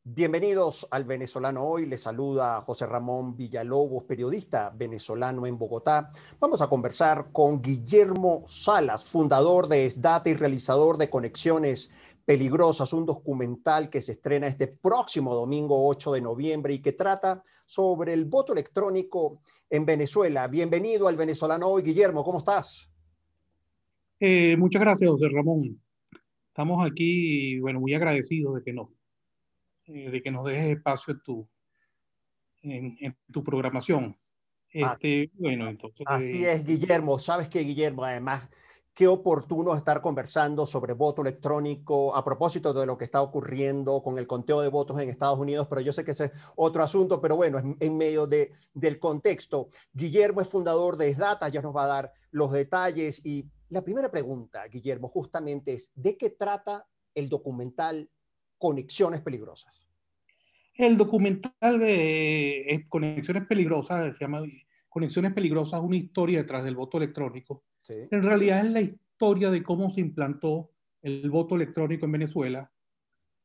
Bienvenidos al Venezolano Hoy. Les saluda José Ramón Villalobos, periodista venezolano en Bogotá. Vamos a conversar con Guillermo Salas, fundador de SDATA y realizador de Conexiones Peligrosas, un documental que se estrena este próximo domingo 8 de noviembre y que trata sobre el voto electrónico en Venezuela. Bienvenido al Venezolano Hoy, Guillermo. ¿Cómo estás? Muchas gracias, José Ramón. Estamos aquí, bueno, muy agradecidos de que nos dejes espacio en tu programación. Bueno, entonces, Así es, Guillermo. Sabes que, Guillermo, además, qué oportuno estar conversando sobre voto electrónico a propósito de lo que está ocurriendo con el conteo de votos en Estados Unidos, pero yo sé que ese es otro asunto, pero bueno, en medio del contexto. Guillermo es fundador de SDATA, ya nos va a dar los detalles. Y la primera pregunta, Guillermo, justamente es, ¿de qué trata el documental Conexiones Peligrosas? el documental de Conexiones Peligrosas, se llama Conexiones Peligrosas, una historia detrás del voto electrónico. Sí. En realidad es la historia de cómo se implantó el voto electrónico en Venezuela,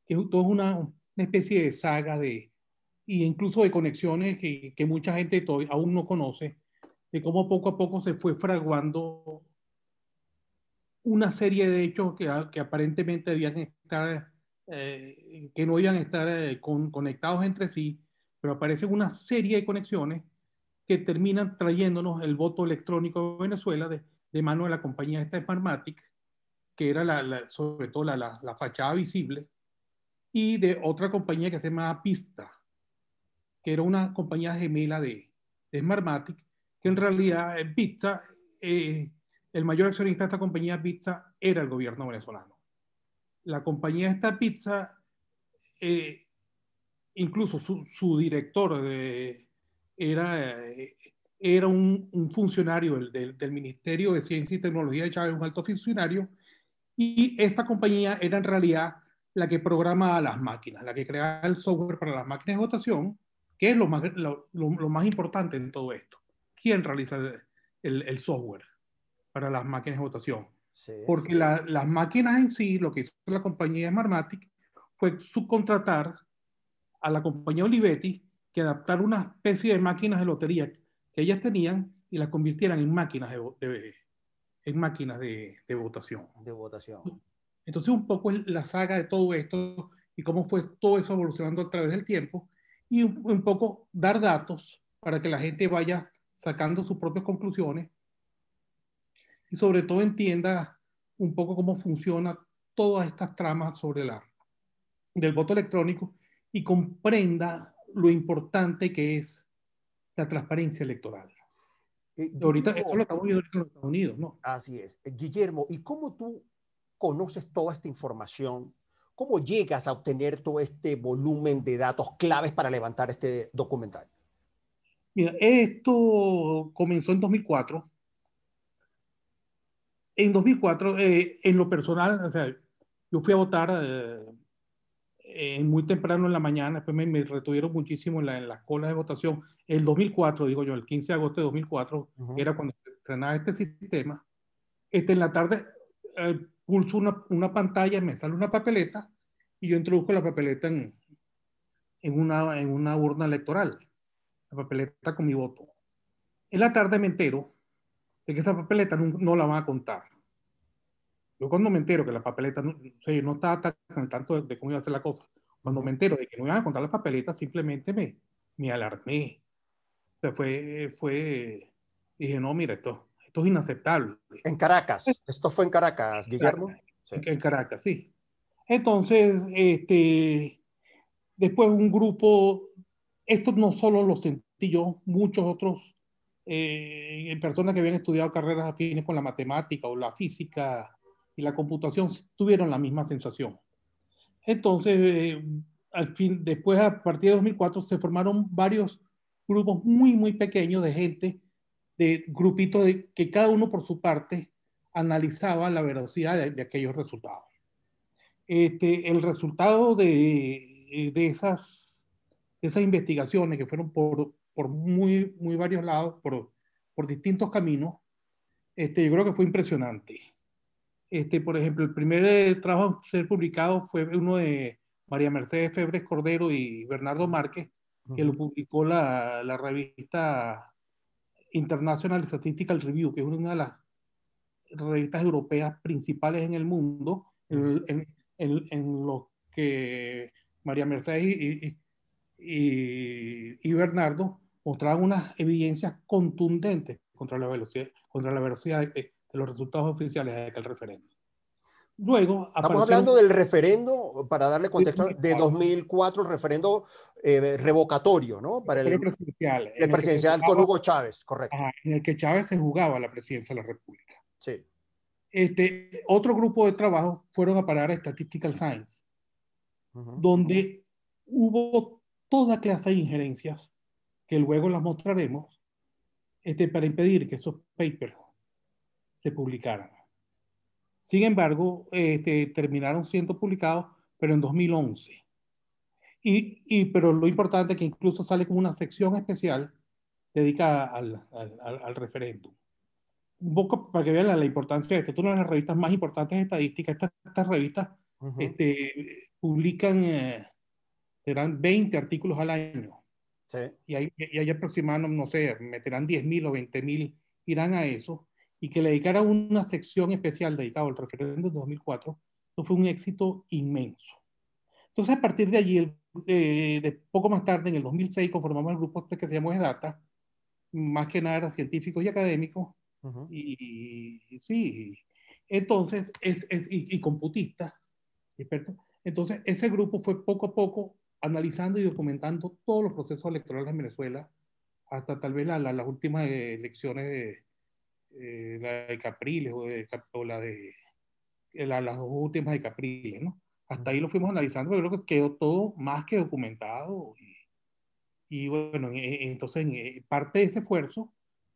que es toda una especie de saga y incluso de conexiones que mucha gente todavía aún no conoce, de cómo poco a poco se fue fraguando una serie de hechos que aparentemente debían estar, que no iban a estar conectados entre sí, pero aparecen una serie de conexiones que terminan trayéndonos el voto electrónico de Venezuela de mano de la compañía esta Smartmatic, que era sobre todo la fachada visible, y de otra compañía que se llama Pista, que era una compañía gemela de Smartmatic, que en realidad Pizza, el mayor accionista de esta compañía Pizza era el gobierno venezolano. La compañía esta Pizza, eh, incluso su director era, era un funcionario del Ministerio de Ciencia y Tecnología de Chávez, un alto funcionario, y esta compañía era en realidad la que programa las máquinas, la que crea el software para las máquinas de votación, que es lo más importante en todo esto. ¿Quién realiza el software para las máquinas de votación? Sí. Porque las máquinas en sí, lo que hizo la compañía Smartmatic fue subcontratar a la compañía Olivetti que adaptara una especie de máquinas de lotería que ellas tenían y las convirtieran en máquinas en máquinas de votación. De votación. Entonces, un poco es la saga de todo esto y cómo fue todo eso evolucionando a través del tiempo y un poco dar datos para que la gente vaya sacando sus propias conclusiones y sobre todo entienda un poco cómo funciona todas estas tramas del voto electrónico y comprenda lo importante que es la transparencia electoral. Ahorita, eso lo Guillermo, estamos viendo en los Estados Unidos, ¿no? así es. Guillermo, ¿y cómo tú conoces toda esta información? ¿Cómo llegas a obtener todo este volumen de datos claves para levantar este documental? Mira, esto comenzó en 2004. En 2004, en lo personal, o sea, yo fui a votar muy temprano en la mañana, después me retuvieron muchísimo en las colas de votación. El 2004, digo yo, el 15 de agosto de 2004, que Ujú. era cuando se estrenaba este sistema, en la tarde pulso una pantalla, me sale una papeleta y yo introduzco la papeleta en una urna electoral, la papeleta con mi voto. En la tarde me entero de que esa papeleta no la van a contar. Yo cuando me entero que la papeleta, no, o sea, yo no estaba tan al tanto de cómo iba a ser la cosa. Cuando me Ujú. entero de que no iban a contar las papeletas, simplemente me alarmé. O sea, dije, no, mira, esto es inaceptable. En Caracas. Esto fue en Caracas, Caracas, Guillermo. Sí. en Caracas, sí. Entonces, después un grupo, esto no solo lo sentí yo, muchos otros personas que habían estudiado carreras afines con la matemática o la física y la computación tuvieron la misma sensación. Entonces, al fin, después, a partir de 2004, se formaron varios grupos muy pequeños de gente, de grupitos que cada uno por su parte analizaba la veracidad de aquellos resultados. El resultado de esas investigaciones que fueron por muy varios lados, por distintos caminos, yo creo que fue impresionante. Por ejemplo, el primer trabajo a ser publicado fue uno de María Mercedes Febres Cordero y Bernardo Márquez, que lo publicó la revista International Statistical Review, que es una de las revistas europeas principales en el mundo, en lo que María Mercedes y Bernardo mostraban unas evidencias contundentes contra la velocidad de los resultados oficiales de aquel referéndum. Luego Estamos aparecieron... hablando del referendo, para darle contexto, de 2004, el referendo revocatorio, ¿no? Para el presidencial, presidencial con Hugo Chávez, correcto. En el que Chávez se jugaba la presidencia de la República. Sí. Otro grupo de trabajo fueron a parar a Statistical Science, donde hubo toda clase de injerencias, que luego las mostraremos, para impedir que esos papers se publicaran. Sin embargo, terminaron siendo publicados, pero en 2011. Pero lo importante es que incluso sale como una sección especial dedicada al referéndum. Un poco para que vean la importancia de esto. Es una de las revistas más importantes de estadística. Estas revistas publican, serán 20 artículos al año. Sí. Y hay aproximadamente, no sé, meterán 10.000 o 20.000, irán a eso. Y que le dedicara una sección especial dedicada al referéndum de 2004, eso fue un éxito inmenso. Entonces, a partir de allí, de poco más tarde, en el 2006, conformamos el grupo que se llamó EDATA, más que nada eran científicos y académicos, y sí, entonces, y computistas, expertos. Entonces, ese grupo fue poco a poco analizando y documentando todos los procesos electorales en Venezuela, hasta tal vez las últimas elecciones la de Capriles o las dos últimas de Capriles, ¿no? Hasta ahí lo fuimos analizando, pero creo que quedó todo más que documentado. Y bueno, entonces parte de ese esfuerzo,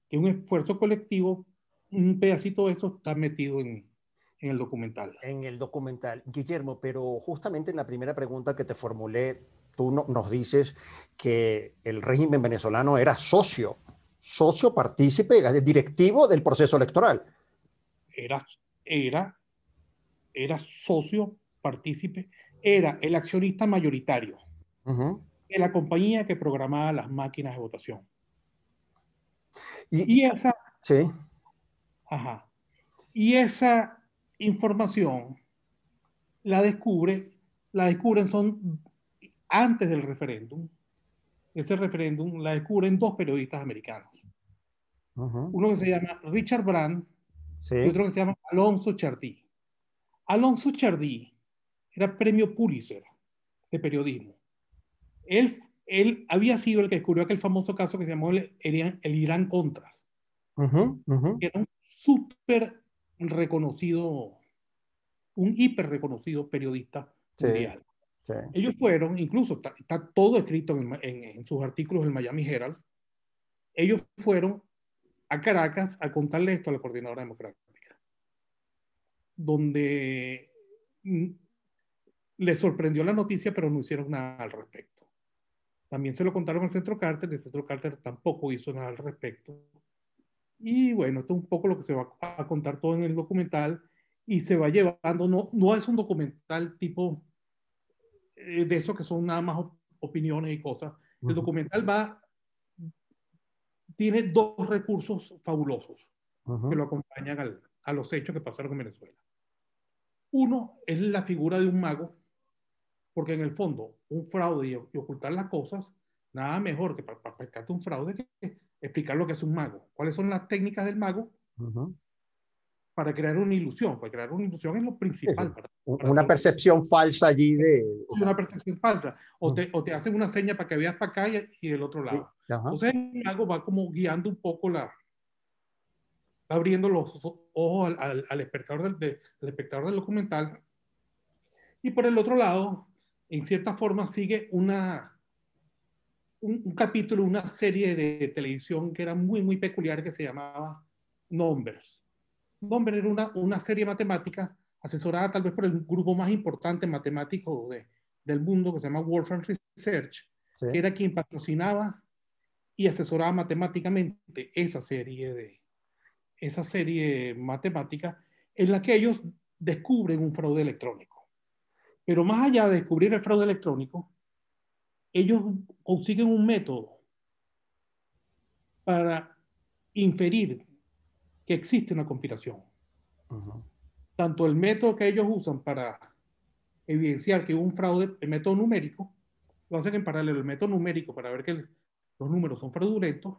que es un esfuerzo colectivo, un pedacito de eso está metido en el documental. En el documental. Guillermo, pero justamente en la primera pregunta que te formulé, tú nos dices que el régimen venezolano era socio partícipe, directivo del proceso electoral. Era socio, partícipe, era el accionista mayoritario de la compañía que programaba las máquinas de votación. Y esa, sí. Y esa información la descubren antes del referéndum. Ese referéndum la descubren dos periodistas americanos. Uno que se llama Richard Brand y otro que se llama Alonso Chardí. Alonso Chardí era premio Pulitzer de periodismo. Él había sido el que descubrió aquel famoso caso que se llamó el Irán Contras. Que era un súper reconocido, un hiper reconocido periodista mundial. Ellos fueron, incluso está todo escrito en sus artículos del Miami Herald, ellos fueron a Caracas a contarle esto a la Coordinadora Democrática, donde les sorprendió la noticia, pero no hicieron nada al respecto. También se lo contaron al Centro Carter, y el Centro Carter tampoco hizo nada al respecto. Y bueno, esto es un poco lo que se va a contar todo en el documental, y se va llevando, no es un documental tipo de eso que son nada más opiniones y cosas. El documental tiene dos recursos fabulosos que lo acompañan a los hechos que pasaron en Venezuela. Uno es la figura de un mago, porque en el fondo un fraude y ocultar las cosas, nada mejor que para pescarte un fraude que explicar lo que es un mago. ¿Cuáles son las técnicas del mago? Para crear una ilusión. Para crear una ilusión es lo principal. Una percepción falsa allí de... Una percepción falsa. O te hacen una seña para que veas para acá y del otro lado. Entonces el mago va como guiando un poco abriendo los ojos al espectador del documental. Y por el otro lado, en cierta forma sigue un capítulo, una serie de televisión que era muy, muy peculiar, que se llamaba Numbers. Numbers era una serie matemática asesorada tal vez por el grupo más importante matemático del mundo, que se llama Wolfram Research, que era quien patrocinaba y asesoraba matemáticamente esa serie matemática en la que ellos descubren un fraude electrónico. Pero más allá de descubrir el fraude electrónico, ellos consiguen un método para inferir que existe una conspiración. Tanto el método que ellos usan para evidenciar que hubo un fraude, el método numérico, lo hacen en paralelo, el método numérico para ver que los números son fraudulentos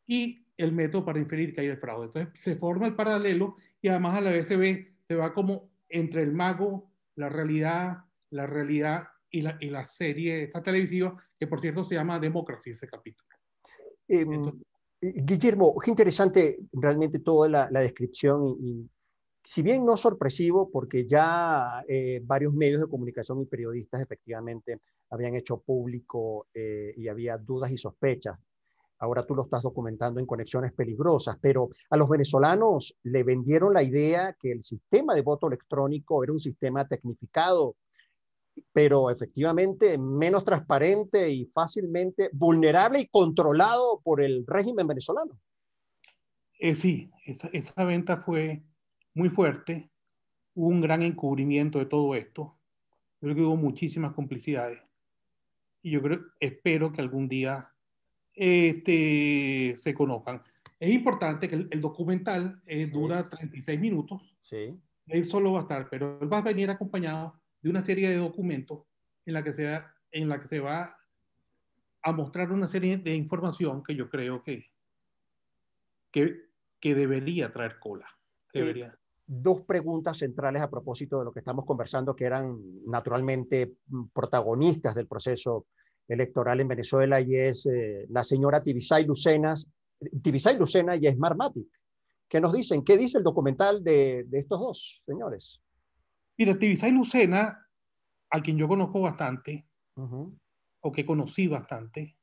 y el método para inferir que hay el fraude. Entonces se forma el paralelo y además a la vez se va como entre el mago, la realidad y la serie esta televisiva, que por cierto se llama Democracy, ese capítulo. Entonces, Guillermo, qué interesante realmente toda la descripción y si bien no sorpresivo, porque ya varios medios de comunicación y periodistas efectivamente habían hecho público y había dudas y sospechas. Ahora tú lo estás documentando en Conexiones Peligrosas, pero a los venezolanos le vendieron la idea que el sistema de voto electrónico era un sistema tecnificado, pero efectivamente menos transparente y fácilmente vulnerable y controlado por el régimen venezolano. sí, esa venta fue muy fuerte, hubo un gran encubrimiento de todo esto, yo creo que hubo muchísimas complicidades y espero que algún día se conozcan. Es importante que el documental Sí, dura 36 minutos, sí. él solo va a estar, pero él va a venir acompañado de una serie de documentos en la que se va a mostrar una serie de información que yo creo que, que debería traer cola. Eh, Debería. Dos preguntas centrales a propósito de lo que estamos conversando, que eran naturalmente protagonistas del proceso electoral en Venezuela, y es la señora Tibisay Lucena y Esmar Matic. ¿Qué nos dicen? ¿Qué dice el documental de estos dos señores? Mira, Tibisay Lucena, a quien yo conozco bastante, Uh-huh. o que conocí bastante,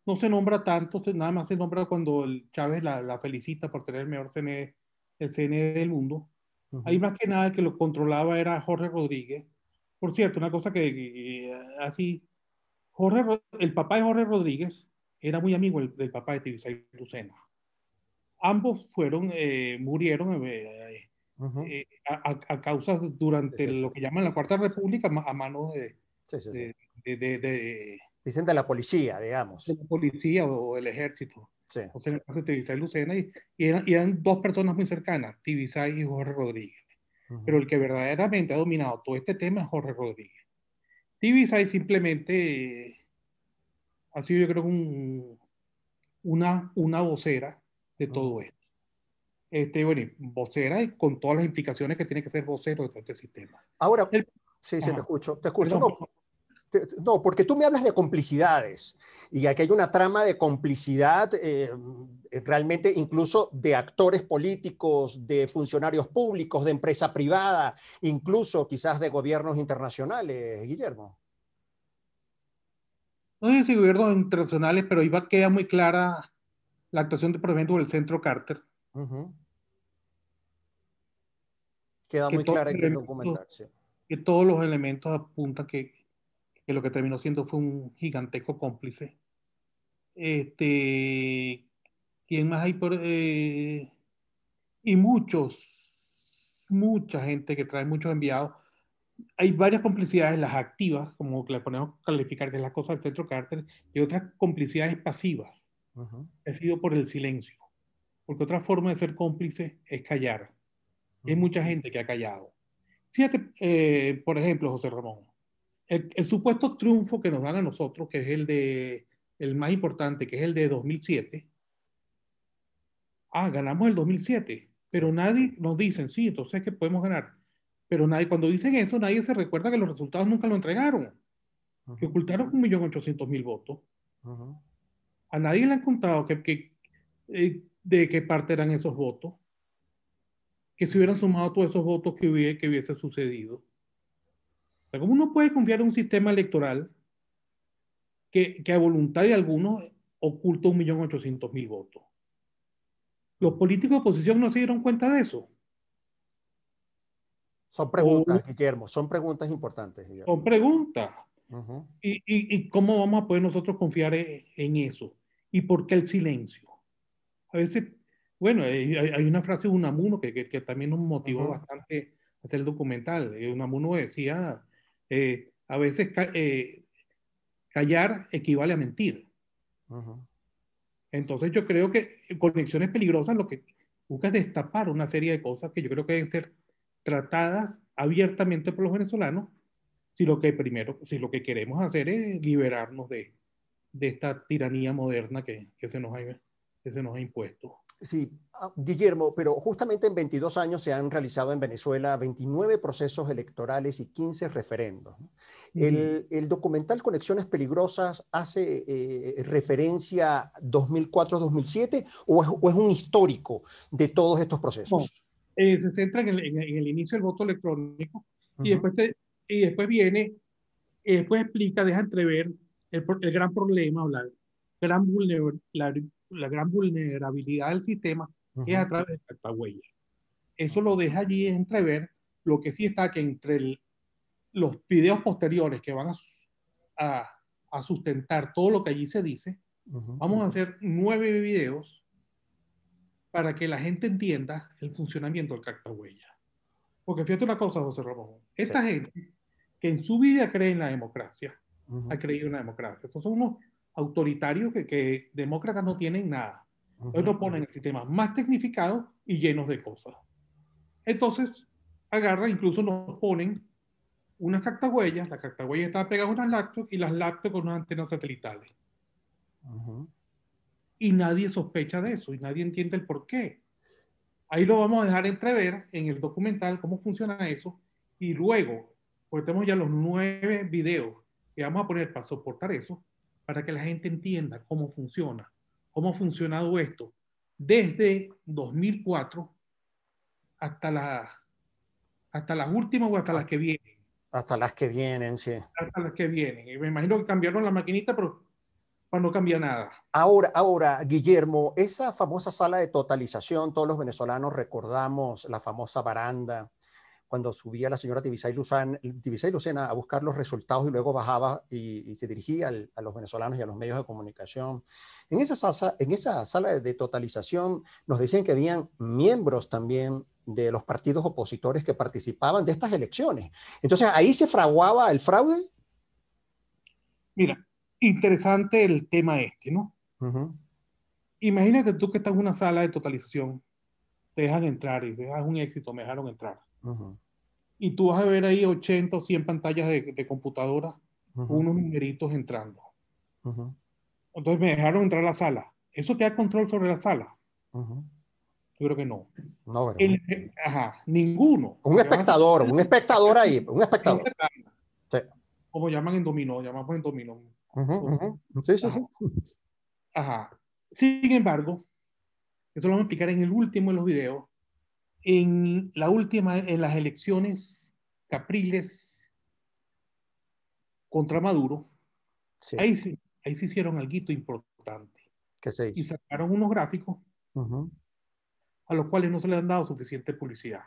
no se nombra tanto, nada más se nombra cuando el Chávez la felicita por tener el mejor CNE, el CNE del mundo. Ahí Uh-huh. más que nada el que lo controlaba era Jorge Rodríguez. Por cierto, una cosa así, el papá de Jorge Rodríguez era muy amigo del papá de Tibisay Lucena. Ambos murieron Uh-huh. a causas Sí, durante sí, sí. lo que llaman la Sí, Cuarta República a manos sí, sí, sí. de, de, de, de, Dicen de la policía, de digamos. la policía o el ejército. Sí, O sea, en sí. el caso de Tibisay Lucena, y eran dos personas muy cercanas, Tibisay y Jorge Rodríguez. Pero Uh-huh. el que verdaderamente ha dominado todo este tema es Jorge Rodríguez. Tibisay simplemente ha sido, yo creo, una vocera de todo Uh-huh. esto. Bueno, y vocera y con todas las implicaciones que tiene que ser vocero de todo este sistema. Ahora, El, sí, sí, te ajá, escucho, te escucho. perdón, No, no, porque tú me hablas de complicidades y aquí hay una trama de complicidad realmente incluso de actores políticos, de funcionarios públicos, de empresa privada, incluso quizás de gobiernos internacionales, Guillermo. no sé si gobiernos internacionales, pero queda muy clara la actuación de, por ejemplo, del Centro Carter, Ujú. Queda que muy todos clara los en el elementos, documental, sí. que todos los elementos apuntan que lo que terminó siendo fue un gigantesco cómplice. ¿Quién más hay y mucha gente que trae muchos enviados. Hay varias complicidades, las activas, como que le ponemos a calificar, que es la cosa del Centro Carter, y otras complicidades pasivas, Ujú. ha sido por el silencio. Porque otra forma de ser cómplice es callar. Hay Ujú. mucha gente que ha callado. Fíjate, por ejemplo, José Ramón, el supuesto triunfo que nos dan a nosotros, que es el más importante, que es el de 2007. Ganamos el 2007, Sí. pero nadie nos dice, sí, entonces que podemos ganar. Pero nadie, cuando dicen eso, nadie se recuerda que los resultados nunca lo entregaron, que Ujú. ocultaron 1.800.000 votos. Ujú. A nadie le han contado de qué parte eran esos votos, que se hubieran sumado todos esos votos que hubiese sucedido. O sea, ¿cómo uno puede confiar en un sistema electoral que a voluntad de algunos oculta 1.800.000 votos? Los Ujú. políticos de oposición no se dieron cuenta de eso. Son O preguntas, Guillermo, son preguntas importantes, Guillermo. son preguntas. Ujú. ¿Y cómo vamos a poder nosotros confiar en eso? ¿Y por qué el silencio? A veces, bueno, hay una frase de Unamuno que también nos motivó Ujú. bastante hacer el documental. Unamuno decía, a veces callar equivale a mentir. Entonces yo creo que Conexiones Peligrosas lo que busca es destapar una serie de cosas que yo creo que deben ser tratadas abiertamente por los venezolanos si lo que queremos hacer es liberarnos de esta tiranía moderna que se nos ha impuesto. Sí, Guillermo, pero justamente en 22 años se han realizado en Venezuela 29 procesos electorales y 15 referendos. El documental Conexiones Peligrosas hace referencia 2004-2007 o es un histórico de todos estos procesos? No, se centra en el inicio del voto electrónico y después viene, después explica, deja entrever el gran problema o gran la gran vulnerabilidad del sistema es a través de cartahuellas. Eso lo deja allí entrever. Lo que sí está que entre los videos posteriores que van a sustentar todo lo que allí se dice, vamos a hacer 9 videos para que la gente entienda el funcionamiento del cartahuellas. Porque fíjate una cosa, José Ramón, esta gente que en su vida cree en la democracia, ha creído en la democracia. Estos son unos autoritarios que demócratas no tienen nada. Ellos nos ponen el sistema más tecnificado y llenos de cosas. Entonces, agarran, incluso nos ponen unas cartahuellas, las cartahuellas estaban pegadas a unas laptops y las laptops con unas antenas satelitales. Y nadie sospecha de eso y nadie entiende el por qué. Ahí lo vamos a dejar entrever en el documental cómo funciona eso y luego, pues tenemos ya los 9 videos que vamos a poner para soportar eso, para que la gente entienda cómo ha funcionado esto desde 2004 hasta las últimas o hasta las que vienen. Hasta las que vienen, sí. Hasta las que vienen. Y me imagino que cambiaron la maquinita, pero para no cambiar nada. Ahora, Guillermo, esa famosa sala de totalización, todos los venezolanos recordamos la famosa baranda, cuando subía la señora Tibisay Lucena a buscar los resultados y luego bajaba y se dirigía a los venezolanos y a los medios de comunicación. En esa sala de totalización nos decían que habían miembros también de los partidos opositores que participaban de estas elecciones. Entonces, ¿ahí se fraguaba el fraude? Mira, interesante el tema ¿no? Imagínate tú que estás en una sala de totalización, te dejan entrar y te dejas un éxito, me dejaron entrar. Y tú vas a ver ahí 80 o 100 pantallas de computadora con unos numeritos entrando. Entonces me dejaron entrar a la sala. ¿Eso te da control sobre la sala? Yo creo que no. No, ¿verdad? Ninguno. Un espectador ahí, un espectador. Sí. Como llaman en dominó, llamamos en dominó. Sí, sí, sí. Sin embargo, eso lo vamos a explicar en el último de los videos. En las elecciones capriles contra Maduro, Sí. ahí se hicieron algo importante. ¿Qué se hizo? Y sacaron unos gráficos a los cuales no se les han dado suficiente publicidad.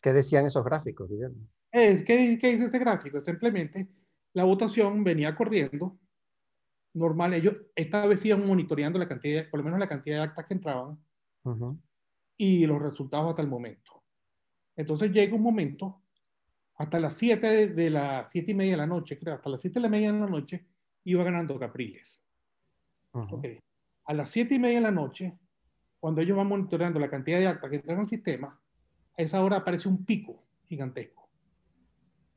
¿Qué decían esos gráficos, Guillermo? ¿Qué dice ese gráfico? Simplemente la votación venía corriendo normal. Ellos esta vez iban monitoreando la cantidad, por lo menos la cantidad de actas que entraban y los resultados hasta el momento. Entonces llega un momento, hasta las 7 las 7:30 de la noche, creo, hasta las 7:30 de la noche, iba ganando Capriles. Okay. A las 7:30 de la noche, cuando ellos van monitoreando la cantidad de actas que entran al sistema, a esa hora aparece un pico gigantesco.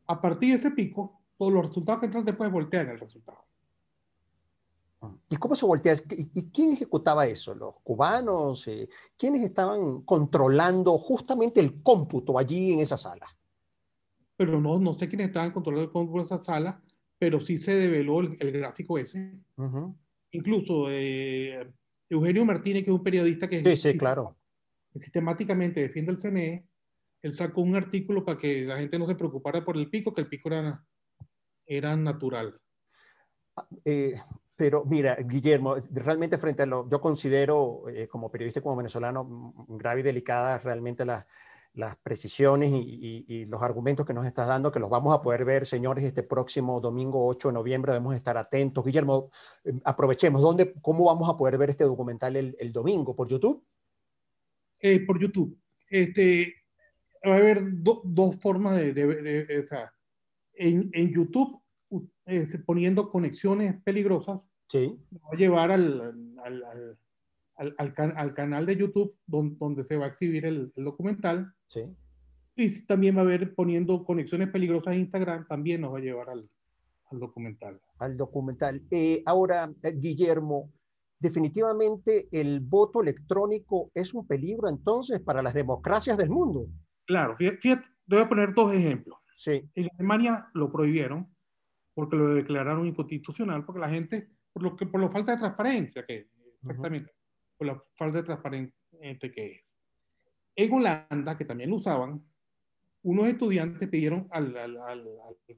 A partir de ese pico, todos los resultados que entran después voltean el resultado. ¿Y cómo se voltea? ¿Y quién ejecutaba eso? ¿Los cubanos? ¿Quiénes estaban controlando justamente el cómputo allí en esa sala? Pero no sé quiénes estaban controlando el cómputo en esa sala, pero sí se develó el gráfico ese. Incluso Eugenio Martínez, que es un periodista claro. que sistemáticamente defiende el CNE, él sacó un artículo para que la gente no se preocupara por el pico, que el pico era natural. Pero mira, Guillermo, realmente frente a yo considero como periodista y como venezolano grave y delicada realmente las precisiones y los argumentos que nos estás dando, que los vamos a poder ver, señores, este próximo domingo 8 de noviembre, debemos estar atentos. Guillermo, aprovechemos, ¿cómo vamos a poder ver este documental el domingo? ¿Por YouTube? Por YouTube. va a haber dos formas o sea, en YouTube, poniendo conexiones peligrosas, Sí, va a llevar al canal de YouTube donde se va a exhibir el documental. sí. Y también va a haber poniendo conexiones peligrosas a Instagram, también nos va a llevar al documental. Al documental. Ahora, Guillermo, definitivamente el voto electrónico es un peligro entonces para las democracias del mundo. Claro, fíjate, te voy a poner dos ejemplos. Sí. En Alemania lo prohibieron porque lo declararon inconstitucional, porque la gente, por la falta de transparencia, que Ujú, exactamente, por la falta de transparencia que es. En Holanda, que también lo usaban, unos estudiantes pidieron al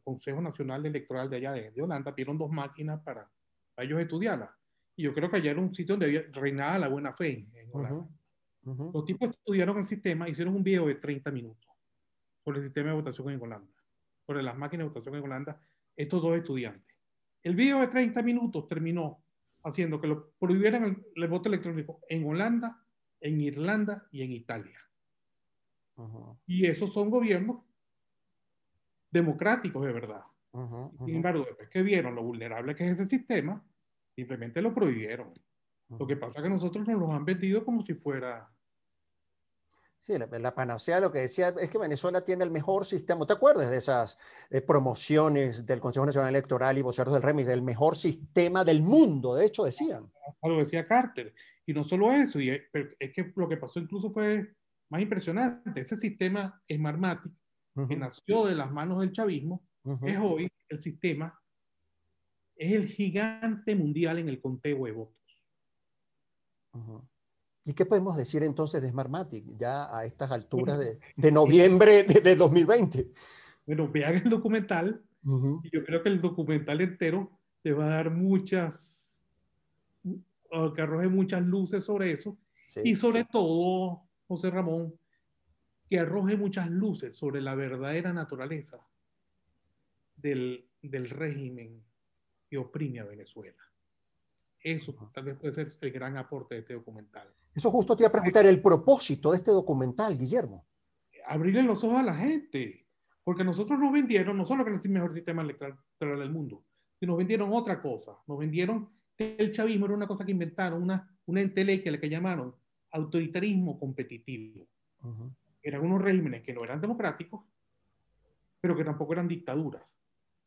Consejo Nacional Electoral de allá de Holanda, pidieron dos máquinas para ellos estudiarlas. Y yo creo que allá era un sitio donde reinaba la buena fe en ujú, Holanda. ujú, Los tipos estudiaron el sistema, hicieron un video de 30 minutos sobre el sistema de votación en Holanda, sobre las máquinas de votación en Holanda, estos dos estudiantes. El video de 30 minutos terminó haciendo que lo prohibieran el voto electrónico en Holanda, en Irlanda y en Italia. ujú, Y esos son gobiernos democráticos de verdad. ujú, Sin ujú, embargo, después que vieron lo vulnerable que es ese sistema, simplemente lo prohibieron. Lo que ujú. pasa es que nosotros nos lo han vendido como si fuera... Sí, la panacea lo que decía es que Venezuela tiene el mejor sistema. ¿Te acuerdas de esas promociones del Consejo Nacional Electoral y voceros del REMIS, del mejor sistema del mundo? De hecho, decían. Lo decía Carter. Y no solo eso, es que lo que pasó incluso fue más impresionante. Ese sistema Smartmatic, que Ujú, nació de las manos del chavismo, es ujú, hoy el sistema, es el gigante mundial en el conteo de votos. ujú. ¿Y qué podemos decir entonces de Smartmatic ya a estas alturas Bueno, de es que, noviembre de 2020? bueno, vean el documental Ujú. y yo creo que el documental entero te va a dar que arroje muchas luces sobre eso y Sí, sobre todo, José Ramón, que arroje muchas luces sobre la verdadera naturaleza del régimen que oprime a Venezuela. Eso ujú. tal vez puede ser el gran aporte de este documental. Eso justo te iba a preguntar el propósito de este documental, Guillermo. Abrirle los ojos a la gente, porque nosotros nos vendieron, no solo que es el mejor sistema electoral del mundo, sino nos vendieron otra cosa, nos vendieron que el chavismo era una cosa que inventaron, una entelequia, la que llamaron autoritarismo competitivo. Ujú, Eran unos regímenes que no eran democráticos, pero que tampoco eran dictaduras,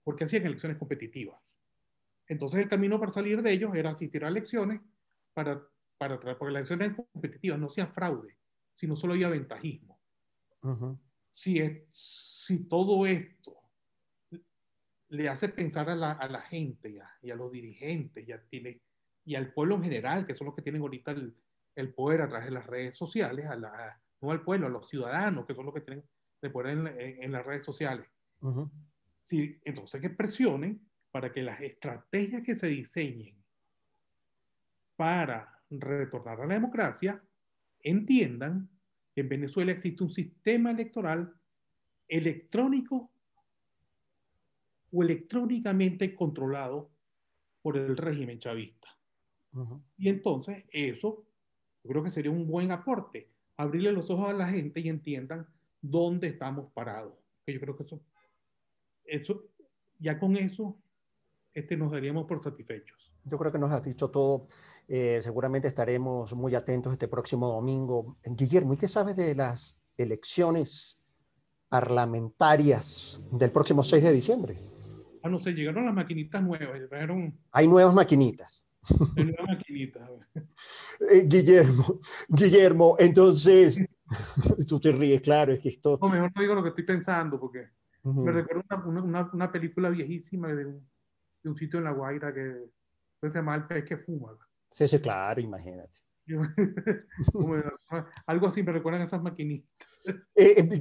porque hacían elecciones competitivas. Entonces el camino para salir de ellos era asistir a elecciones para, porque las elecciones competitivas no sean fraude, sino solo había ventajismo. ujú, Si todo esto le hace pensar a la gente y a los dirigentes y al pueblo en general, que son los que tienen ahorita el poder a través de las redes sociales, no al pueblo, a los ciudadanos, que son los que tienen el poder en las redes sociales. ujú, Sí, entonces que presionen para que las estrategias que se diseñen para retornar a la democracia entiendan que en Venezuela existe un sistema electoral electrónico o electrónicamente controlado por el régimen chavista. ujú. Y entonces eso yo creo que sería un buen aporte, abrirle los ojos a la gente y entiendan dónde estamos parados. Que yo creo que eso ya con eso nos daríamos por satisfechos. Yo creo que nos has dicho todo. Seguramente estaremos muy atentos este próximo domingo. Guillermo, ¿y qué sabes de las elecciones parlamentarias del próximo 6 de diciembre? Ah, no sé, llegaron las maquinitas nuevas, llegaron Hay nuevas maquinitas. las nuevas maquinitas. Guillermo, Guillermo, entonces, tú te ríes, claro, es que esto... No, mejor no digo lo que estoy pensando porque me Ujú. recuerda una película viejísima de un sitio en La Guaira que se llama El pez que fuma. Sí, sí, claro, imagínate. Yo- como- algo así me recuerdan esas maquinitas.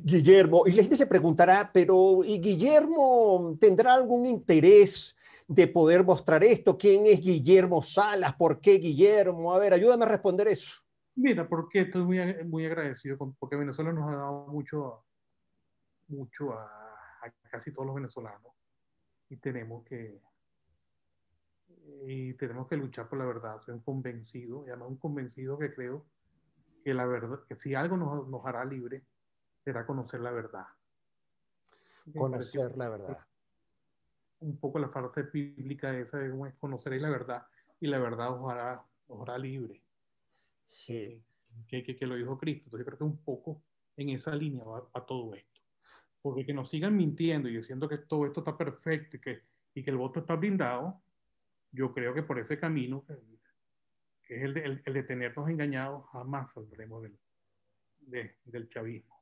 Guillermo, y la gente se preguntará, pero ¿y Guillermo tendrá algún interés de poder mostrar esto? ¿Quién es Guillermo Salas? ¿Por qué Guillermo? A ver, ayúdame a responder eso. Mira, porque estoy muy agradecido porque Venezuela nos ha dado mucho a casi todos los venezolanos y tenemos que luchar por la verdad. Soy un convencido, y además un convencido que creo que la verdad, que si algo nos hará libre, será conocer la verdad. Conocer la verdad. Un poco la frase bíblica esa de conoceréis la verdad y la verdad os hará libre. Sí. Que lo dijo Cristo. Entonces yo creo que un poco en esa línea va todo esto. Porque que nos sigan mintiendo y diciendo que todo esto está perfecto y que el voto está blindado, yo creo que por ese camino, que es el de tenernos engañados, jamás saldremos del chavismo.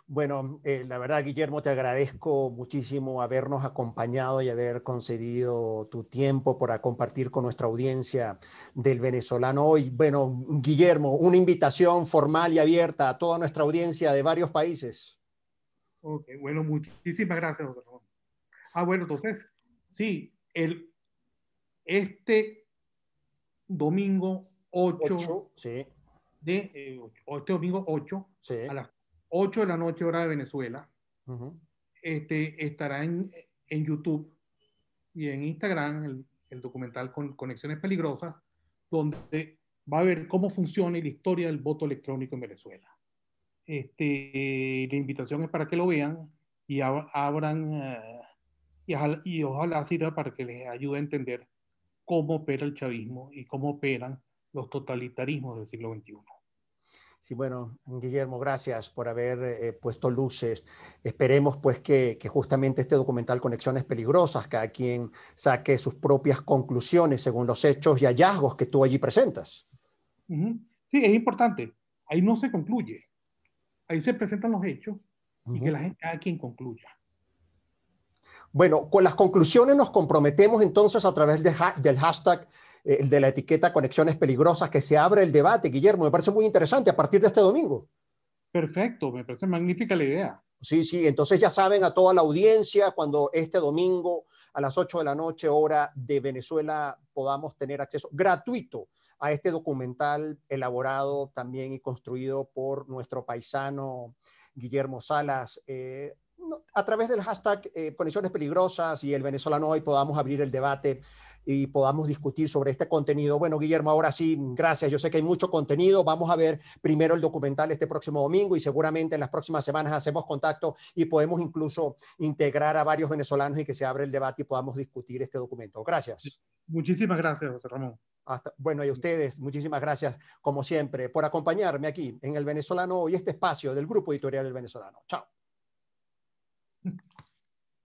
Bueno, la verdad, Guillermo, te agradezco muchísimo habernos acompañado y haber concedido tu tiempo para compartir con nuestra audiencia del venezolano hoy. Bueno, Guillermo, una invitación formal y abierta a toda nuestra audiencia de varios países. Ok, bueno, muchísimas gracias, doctor Ramón. Bueno, entonces, sí, este domingo 8 8, sí, este domingo 8 sí. a las 8 de la noche, hora de Venezuela, Uh-huh. estará en YouTube y en Instagram el documental con Conexiones Peligrosas, donde va a ver cómo funciona y la historia del voto electrónico en Venezuela. La invitación es para que lo vean y abran y ojalá sirva para que les ayude a entender cómo opera el chavismo y cómo operan los totalitarismos del siglo XXI. Sí, bueno, Guillermo, gracias por haber puesto luces. Esperemos pues que justamente este documental Conexiones Peligrosas, cada quien saque sus propias conclusiones según los hechos y hallazgos que tú allí presentas. Uh-huh. Sí, es importante. Ahí no se concluye. Ahí se presentan los hechos y que Uh-huh. la gente, cada quien concluya. Bueno, con las conclusiones nos comprometemos entonces a través del hashtag, de la etiqueta Conexiones Peligrosas, que se abre el debate, Guillermo. Me parece muy interesante a partir de este domingo. Perfecto, me parece magnífica la idea. Sí, sí, entonces ya saben a toda la audiencia, cuando este domingo a las 8 de la noche, hora de Venezuela, podamos tener acceso gratuito a este documental elaborado también y construido por nuestro paisano Guillermo Salas. A través del hashtag Conexiones Peligrosas y el venezolano hoy podamos abrir el debate y podamos discutir sobre este contenido. Bueno, Guillermo, ahora sí, gracias. Yo sé que hay mucho contenido. Vamos a ver primero el documental este próximo domingo y seguramente en las próximas semanas hacemos contacto y podemos incluso integrar a varios venezolanos y que se abra el debate y podamos discutir este documento. Gracias. Muchísimas gracias, José Ramón. Bueno, y a ustedes, muchísimas gracias, como siempre, por acompañarme aquí en El Venezolano y este espacio del Grupo Editorial El Venezolano. Chao.